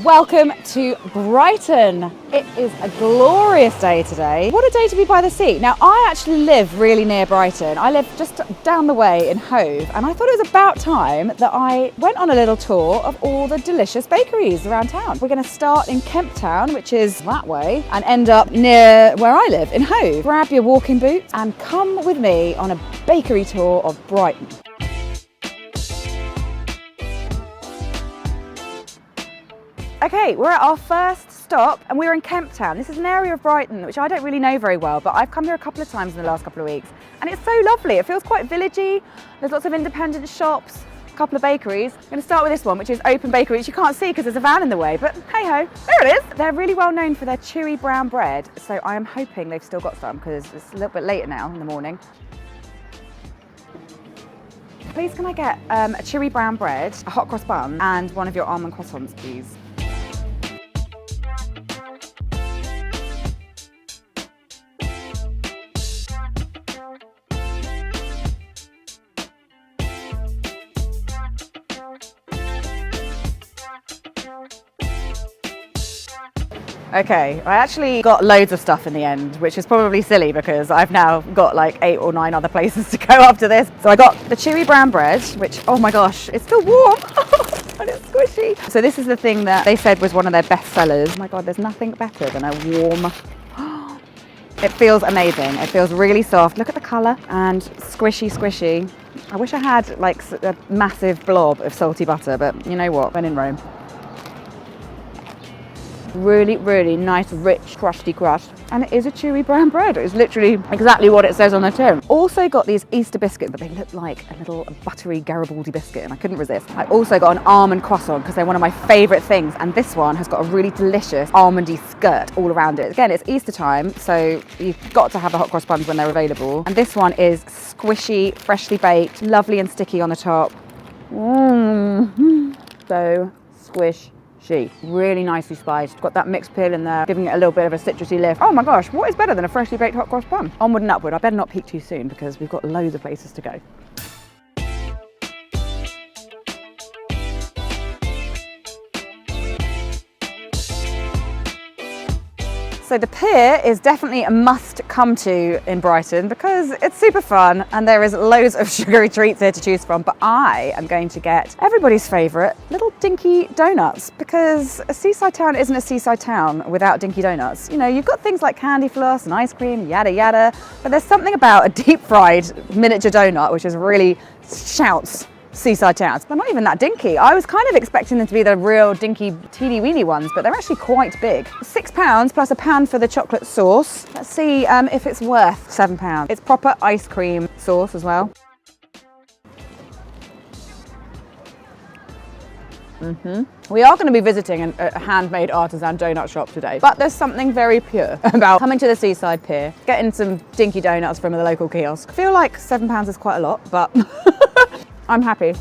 Welcome to Brighton. It is a glorious day today. What a day to be by the sea. Now, I actually live really near Brighton. I live just down the way in Hove, and I thought it was about time that I went on a little tour of all the delicious bakeries around town. We're going to start in Kemp town, which is that way, and end up near where I live in Hove. Grab your walking boots and come with me on a bakery tour of Brighton. Okay, we're at our first stop and we're in Kemp town. This is an area of Brighton which I don't really know very well, but I've come here a couple of times in the last couple of weeks and it's so lovely. It feels quite villagey. There's lots of independent shops, a couple of bakeries. I'm going to start with this one, which is Open Bakery, which you can't see because there's a van in the way, but hey ho, there it is. They're really well known for their chewy brown bread, so I am hoping they've still got some because it's a little bit later now in the morning. Please can I get a chewy brown bread, a hot cross bun and one of your almond croissants, please. Okay, I actually got loads of stuff in the end, which is probably silly because I've now got like 8 or 9 other places to go after this. So I got the chewy brown bread, which, oh my gosh, it's still warm and it's squishy. So this is the thing that they said was one of their best sellers. Oh my God, there's nothing better than a warm, it feels amazing. It feels really soft. Look at the colour and squishy, squishy. I wish I had like a massive blob of salty butter, but you know what, when in Rome. Really, really nice, rich, crusty crust. And it is a chewy brown bread. It's literally exactly what it says on the tin. Also got these Easter biscuits, but they look like a little buttery Garibaldi biscuit and I couldn't resist. I also got an almond croissant because they're one of my favourite things. And this one has got a really delicious almondy skirt all around it. Again, it's Easter time, so you've got to have the hot cross buns when they're available. And this one is squishy, freshly baked, lovely and sticky on the top. So squish. Really nicely spiced. Got that mixed peel in there, giving it a little bit of a citrusy lift. Oh my gosh, what is better than a freshly baked hot cross bun? Onward and upward. I better not peak too soon because we've got loads of places to go. So the Pier is definitely a must come to in Brighton because it's super fun and there is loads of sugary treats here to choose from, but I am going to get everybody's favourite little dinky donuts because a seaside town isn't a seaside town without dinky donuts. You know, you've got things like candy floss and ice cream, yada yada, but there's something about a deep fried miniature donut which is really shouts seaside towns. They're not even that dinky. I was kind of expecting them to be the real dinky teeny weeny ones, but they're actually quite big. £6 plus £1 for the chocolate sauce. Let's see if it's worth £7. It's proper ice cream sauce as well. We are going to be visiting a handmade artisan donut shop today, but there's something very pure about coming to the seaside pier, getting some dinky donuts from the local kiosk. I feel like £7 is quite a lot, but I'm happy.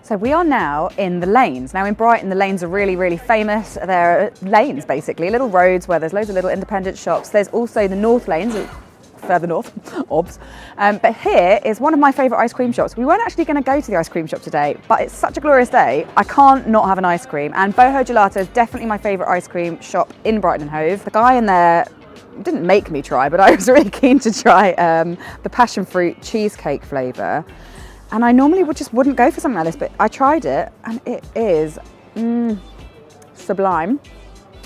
So we are now in the lanes. Now in Brighton, the lanes are really, really famous. They're lanes, basically, little roads where there's loads of little independent shops. There's also the north lanes, further north, obs. But here is one of my favourite ice cream shops. We weren't actually going to go to the ice cream shop today, but it's such a glorious day. I can't not have an ice cream. And Boho Gelato is definitely my favourite ice cream shop in Brighton and Hove. The guy in there didn't make me try, but I was really keen to try the passion fruit cheesecake flavour. And I normally wouldn't go for something like this, but I tried it and it is sublime.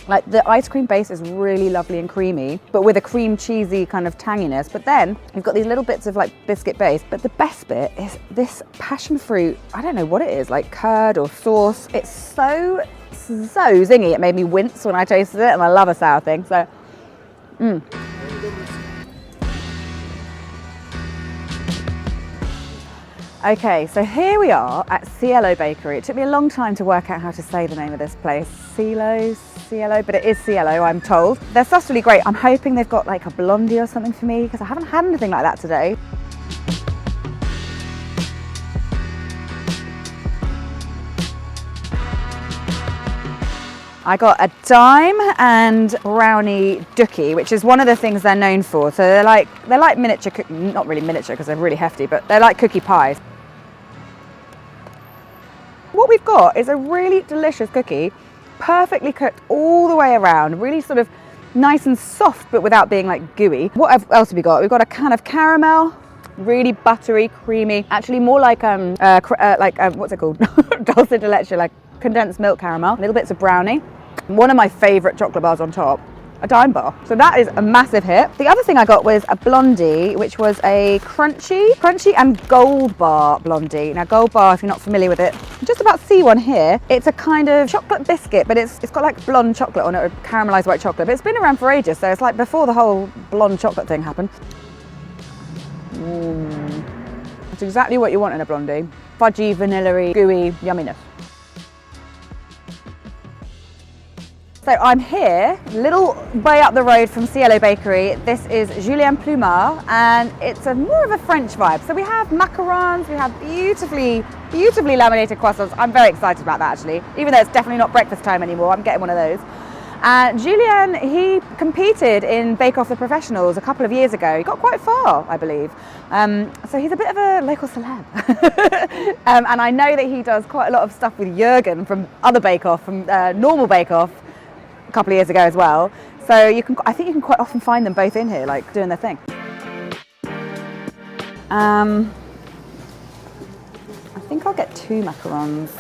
Like the ice cream base is really lovely and creamy, but with a cream cheesy kind of tanginess. But then you've got these little bits of like biscuit base. But the best bit is this passion fruit, I don't know what it is, like curd or sauce. It's so zingy. It made me wince when I tasted it and I love a sour thing. So, Okay, so here we are at Cielo Bakery. It took me a long time to work out how to say the name of this place. Cielo, but it is Cielo, I'm told. Their stuff's really great. I'm hoping they've got like a blondie or something for me because I haven't had anything like that today. I got a dime and brownie dookie, which is one of the things they're known for. So they're like miniature, not really miniature because they're really hefty, but they're like cookie pies. What we've got is a really delicious cookie, perfectly cooked all the way around, really sort of nice and soft, but without being like gooey. What else have we got? We've got a can of caramel, really buttery, creamy, actually more like what's it called? Dulce de leche, like condensed milk caramel, little bits of brownie. One of my favorite chocolate bars on top, a dime bar. So that is a massive hit. The other thing I got was a blondie, which was a crunchy and gold bar blondie. Now gold bar, if you're not familiar with it, you just about see one here. It's a kind of chocolate biscuit, but it's got like blonde chocolate on it, or caramelized white chocolate. But it's been around for ages, so it's like before the whole blonde chocolate thing happened. It's exactly what you want in a blondie. Fudgy, vanilla-y, gooey yumminess. So I'm here, little way up the road from Cielo Bakery. This is Julian Plumart, and it's more of a French vibe. So we have macarons, we have beautifully laminated croissants. I'm very excited about that actually, even though it's definitely not breakfast time anymore. I'm getting one of those. Julien, he competed in Bake Off the Professionals a couple of years ago. He got quite far, I believe. So he's a bit of a local celeb. And I know that he does quite a lot of stuff with Jürgen from other Bake Off, from normal Bake Off, a couple of years ago as well. So I think you can quite often find them both in here, like doing their thing. I think I'll get 2 macarons.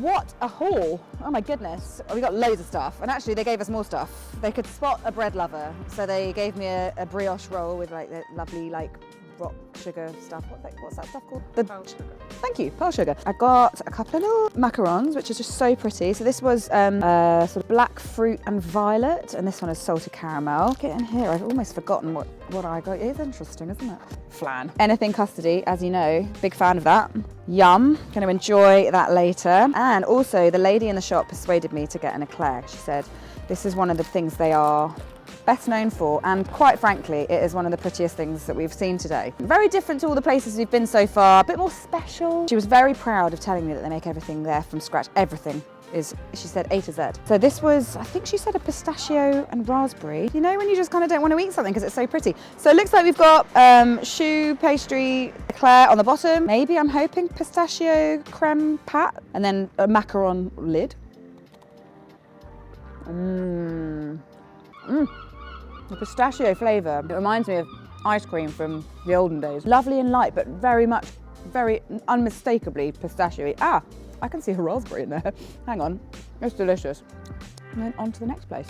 What a haul! Oh my goodness, we got loads of stuff, and actually they gave us more stuff. They could spot a bread lover, so they gave me a brioche roll with like the lovely like rock sugar stuff. What's that stuff called? Pearl sugar. Thank you, pearl sugar. I got a couple of little macarons, which are just so pretty. So this was sort of black fruit and violet, and this one is salted caramel. Get in here, I've almost forgotten what I got. It is interesting, isn't it? Flan. Anything custardy, as you know, big fan of that. Yum, gonna enjoy that later. And also the lady in the shop persuaded me to get an eclair. She said, this is one of the things they are best known for, and quite frankly, it is one of the prettiest things that we've seen today. Very different to all the places we've been so far, a bit more special. She was very proud of telling me that they make everything there from scratch. Everything is, she said, A to Z. So this was, I think she said a pistachio and raspberry. You know when you just kind of don't want to eat something because it's so pretty. So it looks like we've got choux pastry eclair on the bottom. Maybe, I'm hoping, pistachio creme pat, and then a macaron lid. The pistachio flavour, it reminds me of ice cream from the olden days. Lovely and light, but very unmistakably pistachio-y. Ah, I can see a raspberry in there. Hang on, it's delicious. And then on to the next place.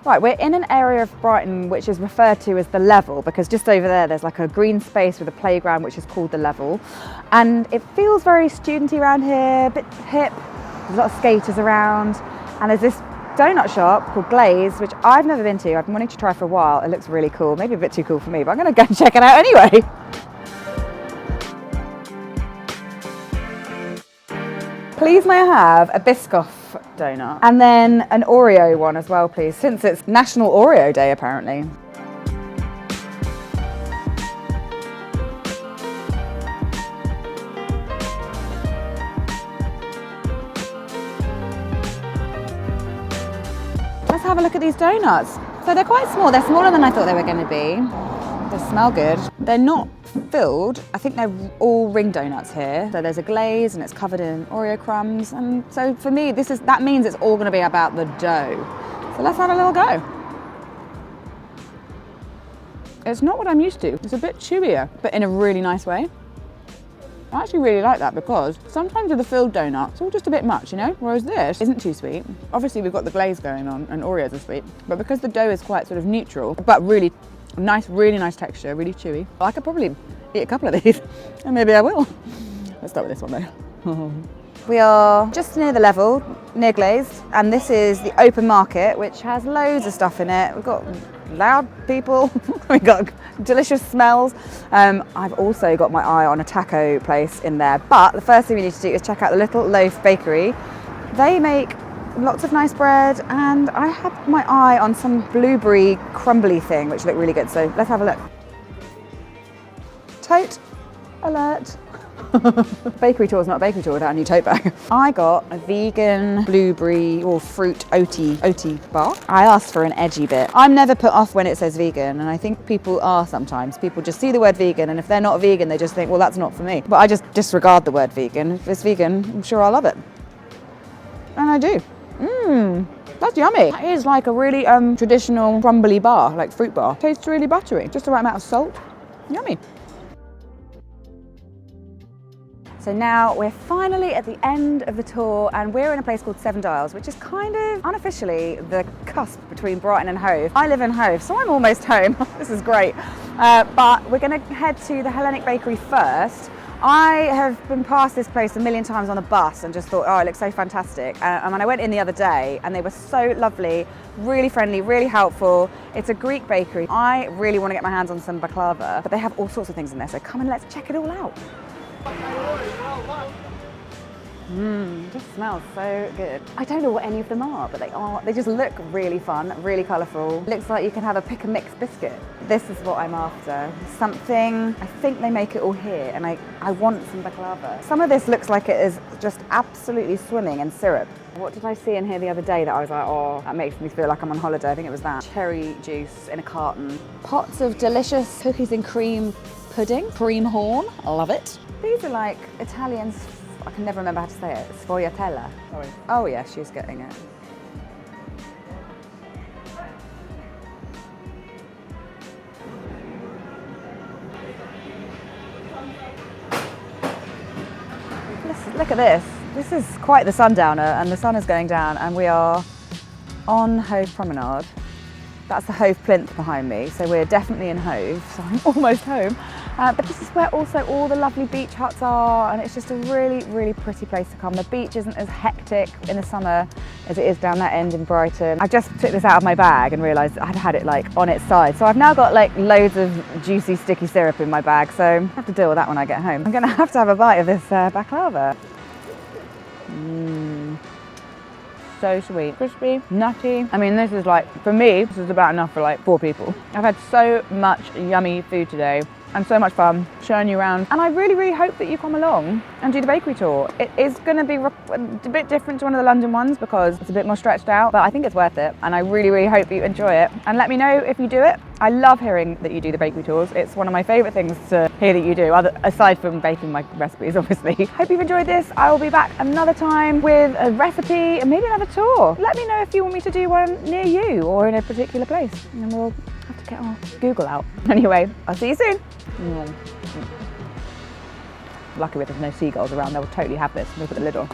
Right, we're in an area of Brighton which is referred to as the Level, because just over there's like a green space with a playground which is called the Level. And it feels very studenty around here, a bit hip. There's a lot of skaters around. And there's this donut shop called Glazed, which I've never been to. I've been wanting to try for a while. It looks really cool, maybe a bit too cool for me, but I'm gonna go and check it out anyway. Please may I have a Biscoff donut and then an Oreo one as well, please, since it's National Oreo Day apparently. Let's have a look at these donuts. So they're quite small. They're smaller than I thought they were going to be. They smell good. They're not filled. I think they're all ring donuts here. So there's a glaze and it's covered in Oreo crumbs. And so for me, that means it's all going to be about the dough. So let's have a little go. It's not what I'm used to. It's a bit chewier, but in a really nice way. I actually really like that because sometimes with the filled donut, it's all just a bit much, you know? Whereas this isn't too sweet. Obviously we've got the glaze going on and Oreos are sweet, but because the dough is quite sort of neutral, but really nice texture, really chewy. I could probably eat a couple of these, and maybe I will. Let's start with this one though. We are just near the level, near Glazed, and this is the open market, which has loads of stuff in it. We've got loud people, we've got delicious smells. I've also got my eye on a taco place in there, but the first thing we need to do is check out the little Loaf Bakery. They make lots of nice bread, and I had my eye on some blueberry crumbly thing, which looked really good, so let's have a look. Tote alert. Bakery tour is not a bakery tour without a new tote bag. I got a vegan blueberry or fruit oaty bar. I asked for an edgy bit. I'm never put off when it says vegan, and I think people are sometimes. People just see the word vegan, and if they're not vegan, they just think, well, that's not for me. But I just disregard the word vegan. If it's vegan, I'm sure I'll love it. And I do. That's yummy. That is like a really traditional crumbly bar, like fruit bar. Tastes really buttery. Just the right amount of salt. Yummy. So now we're finally at the end of the tour, and we're in a place called Seven Dials, which is kind of unofficially the cusp between Brighton and Hove. I live in Hove, so I'm almost home. This is great. But we're going to head to the Hellenic Bakery first. I have been past this place a million times on the bus and just thought, oh, it looks so fantastic. And when I went in the other day, and they were so lovely, really friendly, really helpful. It's a Greek bakery. I really want to get my hands on some baklava, but they have all sorts of things in there, so come and let's check it all out. Just smells so good. I don't know what any of them are, but they just look really fun, really colourful. Looks like you can have a pick and mix biscuit. This is what I'm after. Something, I think they make it all here, and I want some baklava. Some of this looks like it is just absolutely swimming in syrup. What did I see in here the other day that I was like, oh, that makes me feel like I'm on holiday? I think it was that. Cherry juice in a carton. Pots of delicious cookies and cream pudding. Cream horn, I love it. These are like Italian, I can never remember how to say it. Sfogliatella. Oh yeah, she's getting it. Look at this. This is quite the sundowner, and the sun is going down, and we are on Hove Promenade. That's the Hove plinth behind me, so we're definitely in Hove, so I'm almost home. But this is where also all the lovely beach huts are, and it's just a really, really pretty place to come. The beach isn't as hectic in the summer as it is down that end in Brighton. I just took this out of my bag and realised I'd had it like on its side. So I've now got like loads of juicy, sticky syrup in my bag, so I have to deal with that when I get home. I'm gonna have to have a bite of this baklava. So sweet, crispy, nutty. I mean, this is like, for me, this is about enough for like 4 people. I've had so much yummy food today and so much fun showing you around. And I really, really hope that you come along and do the bakery tour. It is gonna be a bit different to one of the London ones because it's a bit more stretched out, but I think it's worth it. And I really, really hope you enjoy it. And let me know if you do it. I love hearing that you do the bakery tours. It's one of my favorite things to hear that you do, aside from baking my recipes, obviously. Hope you've enjoyed this. I will be back another time with a recipe and maybe another tour. Let me know if you want me to do one near you or in a particular place, and we'll have to get our Google out. Anyway, I'll see you soon. Lucky there's no seagulls around, they'll totally have this. We'll put the lid on.